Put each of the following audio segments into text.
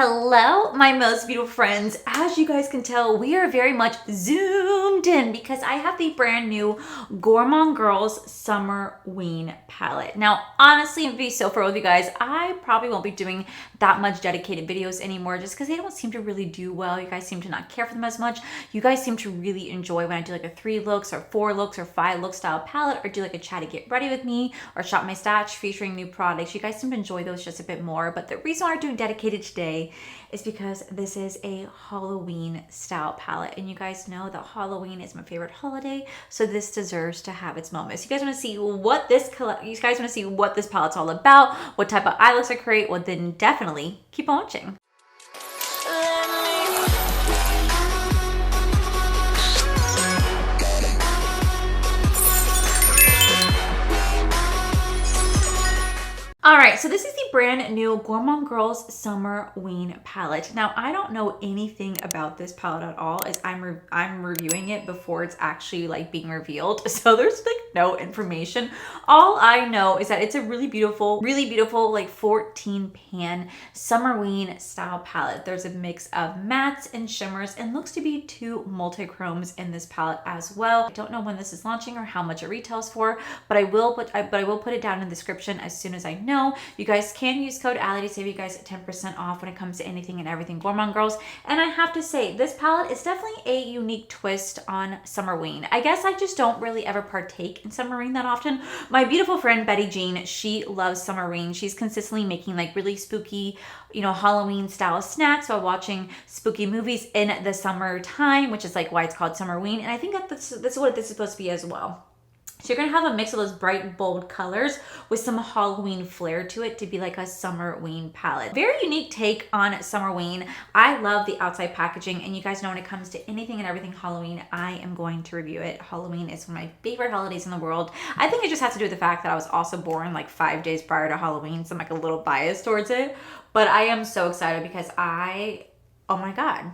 Hello, my most beautiful friends. As you guys can tell, we are very much zoomed in because I have the brand new Gourmande Girls Summerween palette. Now, honestly, to be so fair with you guys, I probably won't be doing that much dedicated videos anymore just because they don't seem to really do well. You guys seem to not care for them as much. You guys seem to really enjoy when I do like a 3 looks or 4 looks or 5 look style palette, or do like a chatty get ready with me or shop my stash featuring new products. You guys seem to enjoy those just a bit more. But the reason why I'm doing dedicated today is because this is a Halloween style palette, and you guys know that Halloween is my favorite holiday, so this deserves to have its moments. You guys want to see what this palette's all about, what type of eye looks I create? Well, then definitely keep on watching. All right, so this is the brand new Gourmande Girls Summerween palette. Now, I don't know anything about this palette at all, as I'm reviewing it before it's actually like being revealed. So there's like no information. All I know is that it's a really beautiful like 14 pan Summerween style palette. There's a mix of mattes and shimmers and looks to be 2 multi-chromes in this palette as well. I don't know when this is launching or how much it retails for, but I will put it down in the description as soon as I know. You guys can use code Allie to save you guys 10% off when it comes to anything and everything Gourmande Girls. And I have to say, this palette is definitely a unique twist on Summerween. I guess I just don't really ever partake in Summerween that often. My beautiful friend Betty Jean, she loves Summerween. She's consistently making like really spooky, Halloween style snacks while watching spooky movies in the summertime, which is like why it's called Summerween. And I think that this is what this is supposed to be as well. So you're going to have a mix of those bright, bold colors with some Halloween flair to it to be like a Summerween palette. Very unique take on Summerween. I love the outside packaging, and you guys know when it comes to anything and everything Halloween, I am going to review it. Halloween is one of my favorite holidays in the world. I think it just has to do with the fact that I was also born like 5 days prior to Halloween, so I'm like a little biased towards it. But I am so excited because oh my God,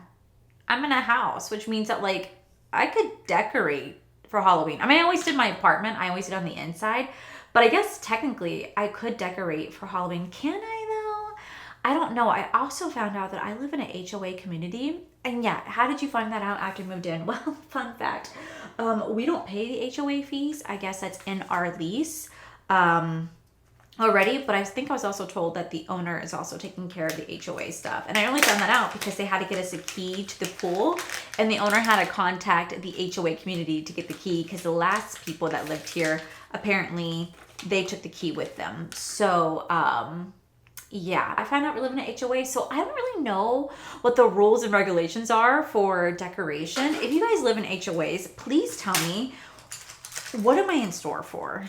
I'm in a house, which means that like I could decorate for Halloween. I mean, I always did my apartment. I always did on the inside, but I guess technically I could decorate for Halloween. Can I though? I don't know. I also found out that I live in an HOA community. And yeah, how did you find that out after you moved in? Well, fun fact, we don't pay the HOA fees. I guess that's in our lease. Already, but I think I was also told that the owner is also taking care of the HOA stuff. And I only found that out because they had to get us a key to the pool, and the owner had to contact the HOA community to get the key because the last people that lived here, apparently they took the key with them. So, yeah, I found out we live in an HOA, so I don't really know what the rules and regulations are for decoration. If you guys live in HOAs, please tell me, what am I in store for?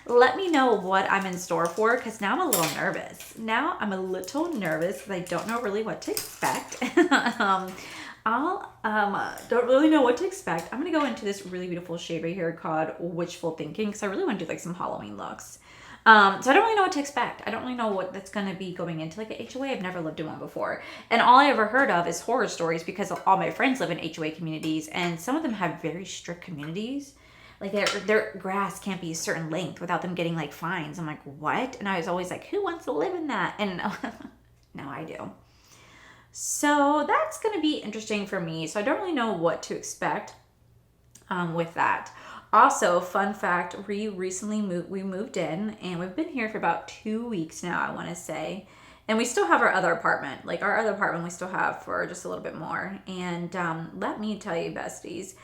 Let me know what I'm in store for, because now I'm a little nervous. Because I don't know really what to expect. Don't really know what to expect. I'm going to go into this really beautiful shade right here called Wishful Thinking, because I really want to do like some Halloween looks. So I don't really know what to expect. I don't really know what that's going to be going into like a HOA. I've never lived in one before. And all I ever heard of is horror stories, because all my friends live in HOA communities, and some of them have very strict communities. Like their grass can't be a certain length without them getting like fines. I'm like, what? And I was always like, who wants to live in that? And now I do. So that's going to be interesting for me. So I don't really know what to expect with that. Also, fun fact, we moved in, and we've been here for about 2 weeks now, I want to say. And we still have our other apartment. Like our other apartment we still have for just a little bit more. And let me tell you, besties,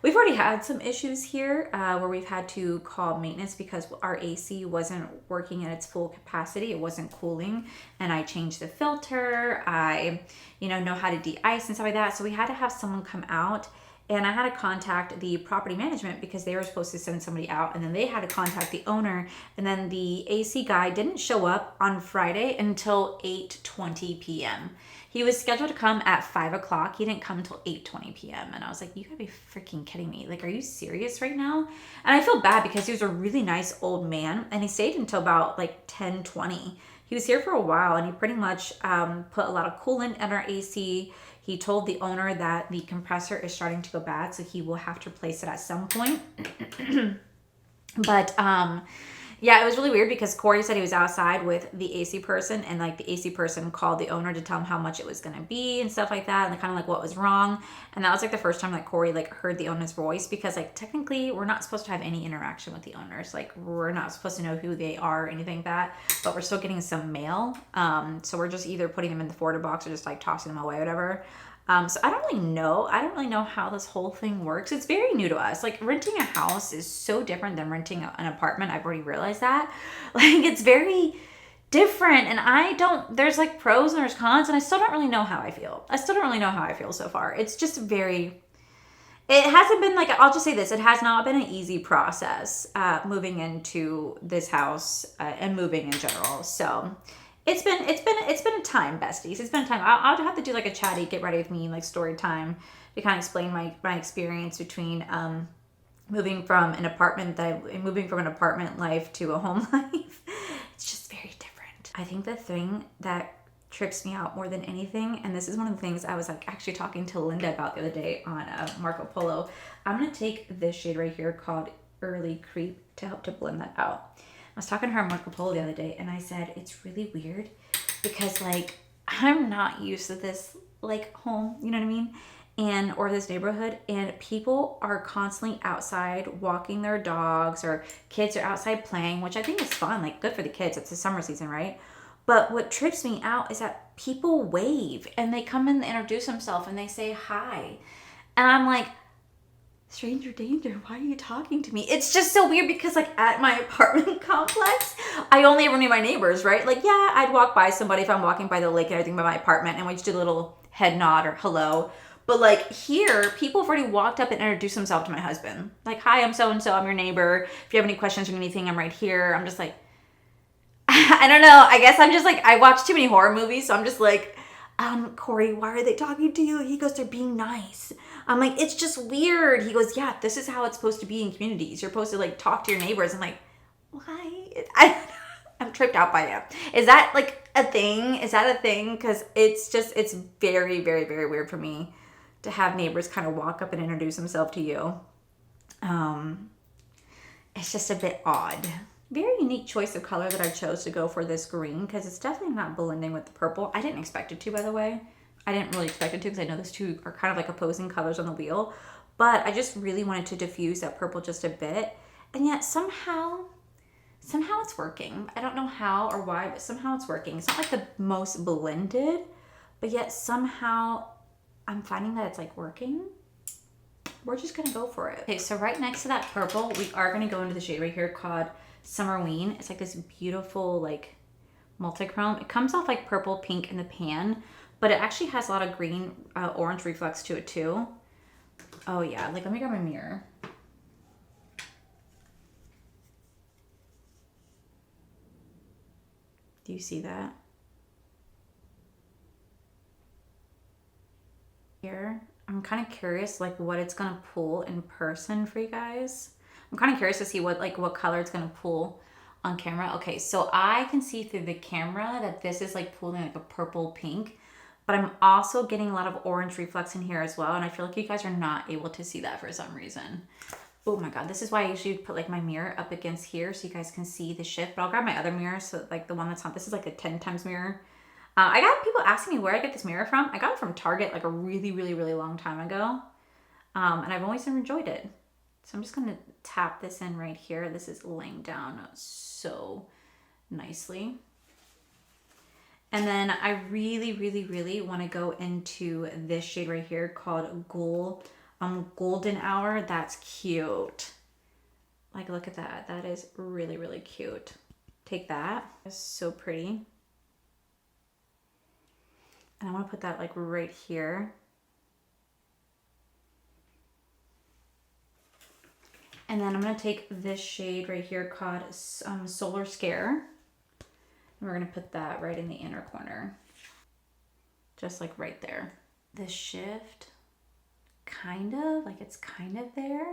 we've already had some issues here where we've had to call maintenance because our AC wasn't working at its full capacity. It wasn't cooling, and I changed the filter. I, know how to de-ice and stuff like that. So we had to have someone come out, and I had to contact the property management because they were supposed to send somebody out, and then they had to contact the owner, and then the AC guy didn't show up on Friday until 8:20 p.m. He was scheduled to come at 5 o'clock. He didn't come until 8:20 p.m. And I was like, you gotta be freaking kidding me. Like, are you serious right now? And I feel bad because he was a really nice old man, and he stayed until about like 10:20. He was here for a while, and he pretty much put a lot of coolant in our AC. He told the owner that the compressor is starting to go bad, so he will have to replace it at some point. But Yeah, it was really weird because Corey said he was outside with the AC person, and like the AC person called the owner to tell him how much it was gonna be and stuff like that, and kind of like what was wrong. And that was like the first time like Corey like heard the owner's voice, because like technically we're not supposed to have any interaction with the owners. Like we're not supposed to know who they are or anything like that, but we're still getting some mail. So we're just either putting them in the forwarded box or just like tossing them away, whatever. So I don't really know. I don't really know how this whole thing works. It's very new to us. Like renting a house is so different than renting an apartment. I've already realized that. Like it's very different, and I don't. There's like pros and there's cons, and I still don't really know how I feel. I still don't really know how I feel so far. It's just very. It hasn't been like, I'll just say this, it has not been an easy process moving into this house and moving in general. So it's been a time, besties. It's been a time. I'll have to do like a chatty get ready with me like story time to kind of explain my experience between moving from an apartment life to a home life. It's just very different. I think the thing that trips me out more than anything, and this is one of the things I was like actually talking to Linda about the other day on Marco Polo. I'm gonna take this shade right here called Early Creep to help to blend that out. I was talking to her on Marco Polo the other day, and I said it's really weird because like I'm not used to this like home, you know what I mean? And or this neighborhood, and people are constantly outside walking their dogs, or kids are outside playing, which I think is fun, like good for the kids. It's the summer season, right? But what trips me out is that people wave and they come in and introduce themselves and they say hi. And I'm like, stranger danger, why are you talking to me? It's just so weird because like at my apartment complex, I only ever knew my neighbors, right? Like, yeah, I'd walk by somebody if I'm walking by the lake and everything by my apartment, and we just do a little head nod or hello. But like here, people have already walked up and introduced themselves to my husband. Like, hi, I'm so-and-so, I'm your neighbor. If you have any questions or anything, I'm right here. I'm just like, I don't know. I guess I'm just like, I watch too many horror movies, so I'm just like, Corey, why are they talking to you? He goes, they're being nice. I'm like, it's just weird. He goes, yeah, this is how it's supposed to be in communities. You're supposed to like talk to your neighbors. I'm like, why? I'm tripped out by it. Is that like a thing? Is that a thing? Because it's very, very, very weird for me to have neighbors kind of walk up and introduce themselves to you. It's just a bit odd. Very unique choice of color that I chose to go for this green, because it's definitely not blending with the purple. I didn't expect it to, by the way. I didn't really expect it to, because I know those two are kind of like opposing colors on the wheel. But I just really wanted to diffuse that purple just a bit. And yet somehow it's working. I don't know how or why, but somehow it's working. It's not like the most blended, but yet somehow I'm finding that it's like working. We're just gonna go for it. Okay, so right next to that purple, we are gonna go into the shade right here called Summerween. It's like this beautiful like multi-chrome. It comes off like purple pink in the pan, but it actually has a lot of green orange reflex to it too. Oh yeah, like let me grab my mirror. Do you see that? Here, I'm kind of curious like what it's gonna pull in person for you guys. I'm kind of curious to see what color it's gonna pull on camera. Okay, so I can see through the camera that this is like pulling like a purple pink, but I'm also getting a lot of orange reflex in here as well, and I feel like you guys are not able to see that for some reason. Oh my god, this is why I usually put like my mirror up against here so you guys can see the shift. But I'll grab my other mirror, so like the one that's not, this is like a 10 times mirror. I got people asking me where I get this mirror from. I got it from Target like a really, really, really long time ago. And I've always enjoyed it. So I'm just gonna tap this in right here. This is laying down so nicely. And then I really, really, really wanna go into this shade right here called Golden Hour. That's cute. Like, look at that. That is really, really cute. Take that. It's so pretty. And I want to put that like right here. And then I'm going to take this shade right here called Solar Scare. And we're going to put that right in the inner corner. Just like right there. This shift, kind of, like it's kind of there.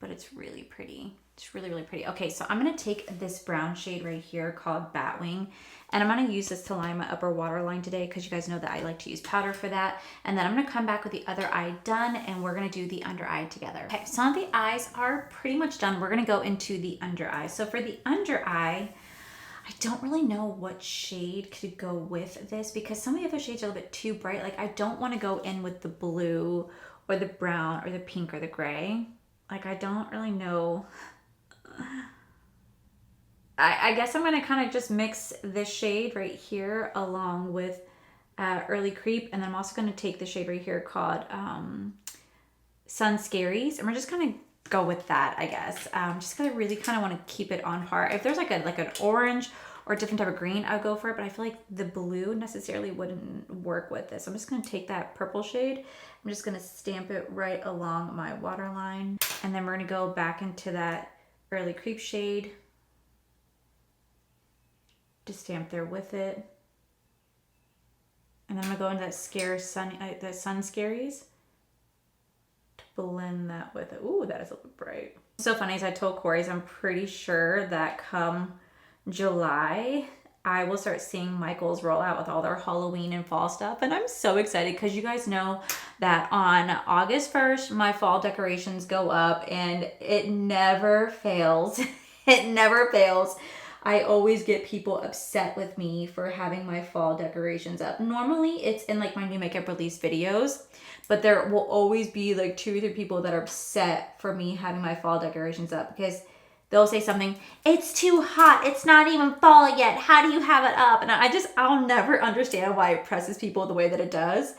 but it's really pretty. It's really, really pretty. Okay, so I'm going to take this brown shade right here called Batwing, and I'm going to use this to line my upper waterline today because you guys know that I like to use powder for that. And then I'm going to come back with the other eye done, and we're going to do the under eye together. Okay, some of the eyes are pretty much done. We're going to go into the under eye. So for the under eye, I don't really know what shade could go with this because some of the other shades are a little bit too bright. Like I don't want to go in with the blue or the brown or the pink or the gray. Like I don't really know. I guess I'm going to kind of just mix this shade right here along with Early Creep. And then I'm also going to take the shade right here called Sun Scaries. And we're just going to go with that, I guess. Just because I really kind of want to keep it on par. If there's like an orange or a different type of green, I'll go for it. But I feel like the blue necessarily wouldn't work with this. I'm just going to take that purple shade. I'm just going to stamp it right along my waterline. And then we're going to go back into that Early Creep shade. Just stamp there with it. And then I'm going to go into that the Sun Scaries to blend that with it. Ooh, that is a little bright. So funny, as I told Corey, I'm pretty sure that come July, I will start seeing Michael's roll out with all their Halloween and fall stuff. And I'm so excited because you guys know that on August 1st, my fall decorations go up and it never fails. It never fails. I always get people upset with me for having my fall decorations up. Normally it's in like my new makeup release videos, but there will always be like 2 or 3 people that are upset for me having my fall decorations up because they'll say something, it's too hot, it's not even fall yet, how do you have it up? And I'll never understand why it presses people the way that it does,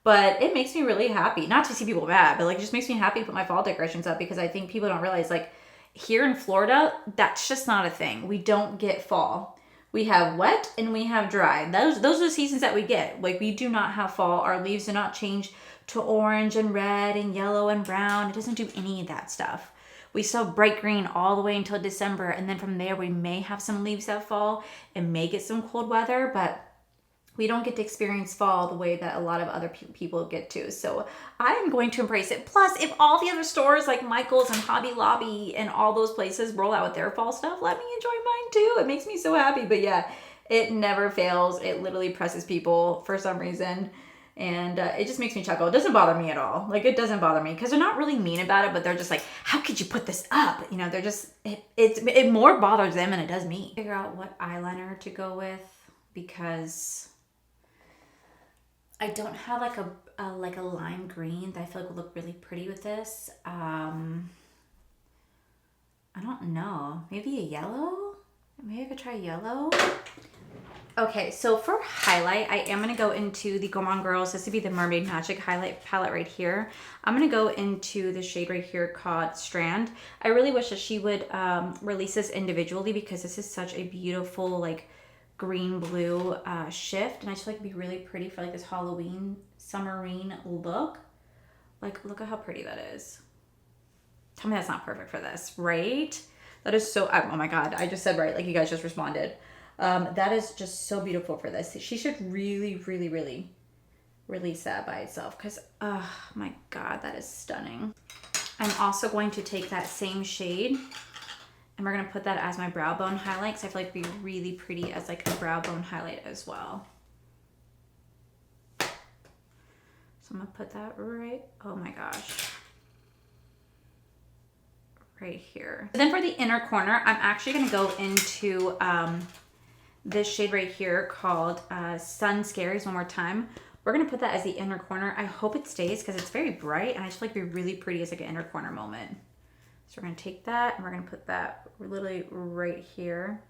but it makes me really happy. Not to see people mad, but like it just makes me happy to put my fall decorations up because I think people don't realize like here in Florida, that's just not a thing. We don't get fall. We have wet and we have dry. Those are the seasons that we get. Like we do not have fall. Our leaves do not change to orange and red and yellow and brown. It doesn't do any of that stuff. We still have bright green all the way until December. And then from there, we may have some leaves that fall and may get some cold weather, but we don't get to experience fall the way that a lot of other people get to. So I am going to embrace it. Plus, if all the other stores like Michael's and Hobby Lobby and all those places roll out with their fall stuff, let me enjoy mine too. It makes me so happy. But yeah, it never fails. It literally presses people for some reason. And it just makes me chuckle. It doesn't bother me at all. Like it doesn't bother me because they're not really mean about it, but they're just like, how could you put this up? You know, they're just, it more bothers them than it does me. Figure out what eyeliner to go with because I don't have like a lime green that I feel like will look really pretty with this. I don't know. Maybe a yellow? Maybe I could try yellow. Okay, so for highlight, I am going to go into the Gourmande Girls. This would be the Mermaid Magic highlight palette right here. I'm going to go into the shade right here called Strand. I really wish that she would release this individually because this is such a beautiful like green blue shift, and I just feel like it'd be really pretty for like this Halloween Summerween look. Like look at how pretty that is. Tell me that's not perfect for this, right? That is so, oh my god, I just said right, like you guys just responded. That is just so beautiful for this. She should really release that by itself because oh my god, that is stunning. I'm also going to take that same shade and we're going to put that as my brow bone highlight because I feel like it'd be really pretty as like a brow bone highlight as well. So I'm going to put that right, oh my gosh, right here. Then for the inner corner, I'm actually going to go into this shade right here called Sun Scaries one more time. We're going to put that as the inner corner. I hope it stays because it's very bright and I just feel like it'd be really pretty as like an inner corner moment. So we're going to take that and we're going to put that literally right here.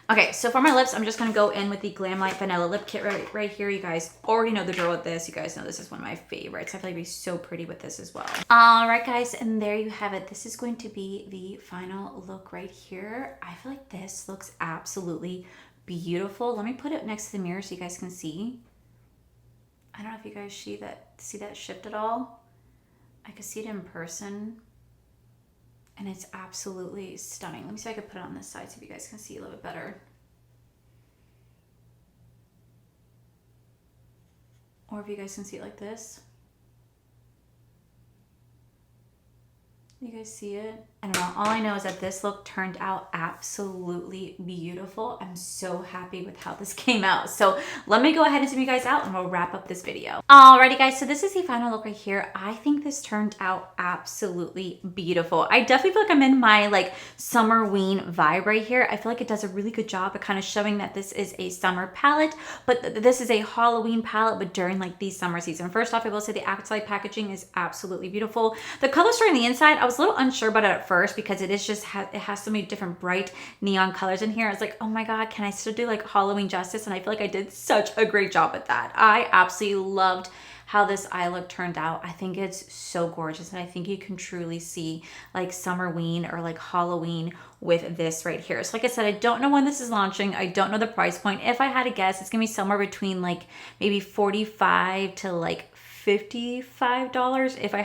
Okay, so for my lips, I'm just going to go in with the Glam Light Vanilla Lip Kit right here. You guys already know the drill with this. You guys know this is one of my favorites. I feel like it'd be so pretty with this as well. All right, guys, and there you have it. This is going to be the final look right here. I feel like this looks absolutely beautiful. Let me put it next to the mirror so you guys can see. I don't know if you guys see that shift at all. I could see it in person. And it's absolutely stunning. Let me see if I can put it on this side so you guys can see a little bit better. Or if you guys can see it like this. You guys see it? I don't know. All I know is that this look turned out absolutely beautiful. I'm so happy with how this came out. So let me go ahead and zoom you guys out and we'll wrap up this video. Alrighty guys, so this is the final look right here. I think this turned out absolutely beautiful. I definitely feel like I'm in my like Summerween vibe right here. I feel like it does a really good job of kind of showing that this is a summer palette, but this is a Halloween palette, but during like the summer season. First off, I will say the outside packaging is absolutely beautiful. The color story on the inside, I was a little unsure about it at first because it is just it has so many different bright neon colors in here. I was like, oh my god, can I still do like Halloween justice? And I feel like I did such a great job at that. I absolutely loved how this eye look turned out. I think it's so gorgeous, and I think you can truly see like Summerween or like Halloween with this right here. So like I said, I don't know when this is launching. I don't know the price point. If I had to guess, it's gonna be somewhere between like maybe $45 to like $55 if I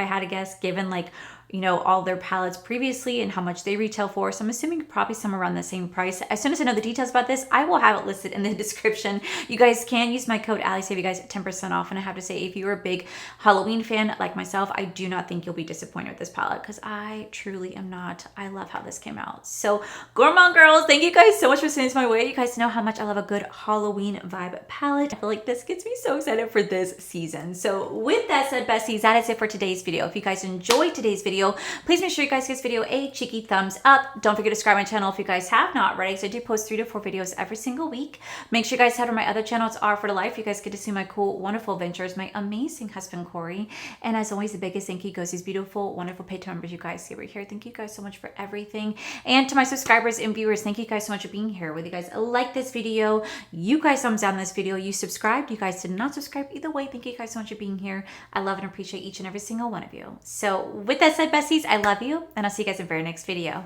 had to guess, given like, you know, all their palettes previously and how much they retail for. So I'm assuming probably somewhere around the same price. As soon as I know the details about this, I will have it listed in the description. You guys can use my code Allie, save you guys 10% off. And I have to say, if you're a big Halloween fan like myself, I do not think you'll be disappointed with this palette, because I truly am not. I love how this came out. So Gourmande girls, thank you guys so much for sending this my way. You guys know how much I love a good Halloween vibe palette. I feel like this gets me so excited for this season. So with that said, besties, that is it for today's video. If you guys enjoyed today's video, please make sure you guys give this video a cheeky thumbs up. Don't forget to subscribe to my channel if you guys have not already, because I do post 3 to 4 videos every single week. Make sure you guys head over my other channel. It's R for the Life. You guys get to see my cool, wonderful adventures, my amazing husband, Corey. And as always, the biggest thank you goes to these beautiful, wonderful Patreon members you guys see over here. Thank you guys so much for everything. And to my subscribers and viewers, thank you guys so much for being here. Whether you guys like this video, you guys thumbs down this video, you subscribed, you guys did not subscribe, either way, thank you guys so much for being here. I love and appreciate each and every single one of you. So with that said, besties, I love you, and I'll see you guys in the very next video.